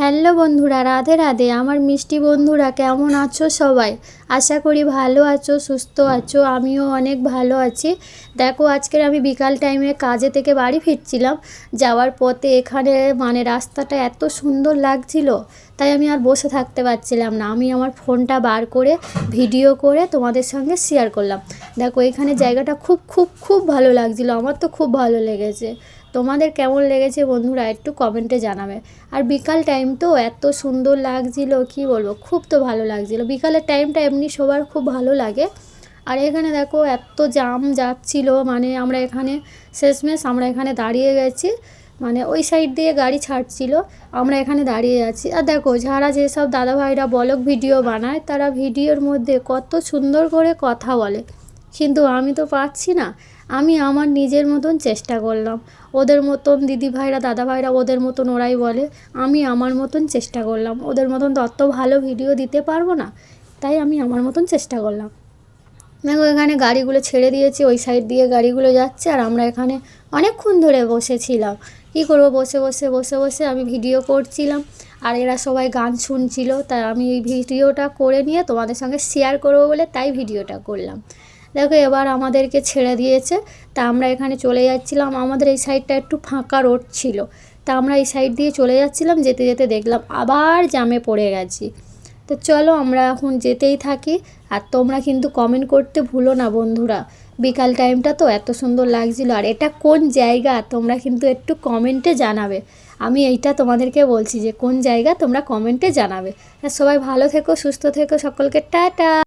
Hello বন্ধুরা, রাধে রাধে। আমার মিষ্টি বন্ধুরা কেমন আছো সবাই? আশা করি ভালো আছো, সুস্থ আছো। আমিও অনেক ভালো আছি। দেখো, আজকের আমি বিকাল টাইমে কাজে থেকে বাড়ি ফিরছিলাম। যাওয়ার পথে এখানে রাস্তাটা এত সুন্দর লাগছিল, তাই আমি আর বসে থাকতে পারছিলাম না। আমি আমার ফোনটা বার করে ভিডিও করে তোমাদের সঙ্গে শেয়ার করলাম। দেখো, এখানে জায়গাটা খুব খুব খুব ভালো লাগছিল। আমার তো খুব ভালো লেগেছে। তোমাদের কেমন লেগেছে বন্ধুরা একটু কমেন্টে জানাবে। আর বিকাল টাইম তো এত সুন্দর লাগছিল, কি বলবো, খুব তো ভালো লাগছিল। বিকালের টাইমটা এমনি সবার খুব ভালো লাগে। আর এখানে দেখো এত জাম যাচ্ছিল, আমরা এখানে শেষমেশ আমরা এখানে দাঁড়িয়ে গেছি। ওই সাইড দিয়ে গাড়ি ছাড়ছিল, আমরা এখানে দাঁড়িয়ে আছি। আর দেখো, যারা যেসব দাদাভাইরা ব্লগ ভিডিও বানায়, তারা ভিডিওর মধ্যে কত সুন্দর করে কথা বলে, কিন্তু আমি তো পারছি না। আমি আমার নিজের মতন চেষ্টা করলাম। ওদের মতন দিদিভাইরা দাদাভাইরা ওদের মতন ওরাই বলে, আমি আমার মতন চেষ্টা করলাম। ওদের মতন তো অত ভালো ভিডিও দিতে পারবো না, তাই আমি আমার মতন চেষ্টা করলাম। দেখো, এখানে গাড়িগুলো ছেড়ে দিয়েছি, ওই সাইড দিয়ে গাড়িগুলো যাচ্ছে, আর আমরা এখানে অনেকক্ষণ ধরে বসেছিলাম। কী করবো, বসে বসে বসে বসে আমি ভিডিও করছিলাম, আর এরা সবাই গান শুনছিল। তাই আমি এই ভিডিওটা করে নিয়ে তোমাদের সঙ্গে শেয়ার করবো বলে তাই ভিডিওটা করলাম। দেখো, এবার আমাদেরকে ছেড়ে দিয়েছে, তা আমরা এখানে চলে যাচ্ছিলাম। আমাদের এই সাইডটা একটু ফাঁকা রোড ছিল, তা আমরা এই সাইড দিয়ে চলে যাচ্ছিলাম। যেতে যেতে দেখলাম আবার জ্যামে পড়ে গেছি। তো চলো, আমরা এখন যেতেই থাকি। আর তোমরা কিন্তু কমেন্ট করতে ভুলো না বন্ধুরা। বিকাল টাইমটা তো এত সুন্দর লাগছিল, আর এটা কোন জায়গা তোমরা কিন্তু একটু কমেন্টে জানাবে। আমি এইটা তোমাদেরকে বলছি যে কোন জায়গা, তোমরা কমেন্টে জানাবে। আর সবাই ভালো থেকো, সুস্থ থেকো, সকলকে টাটা।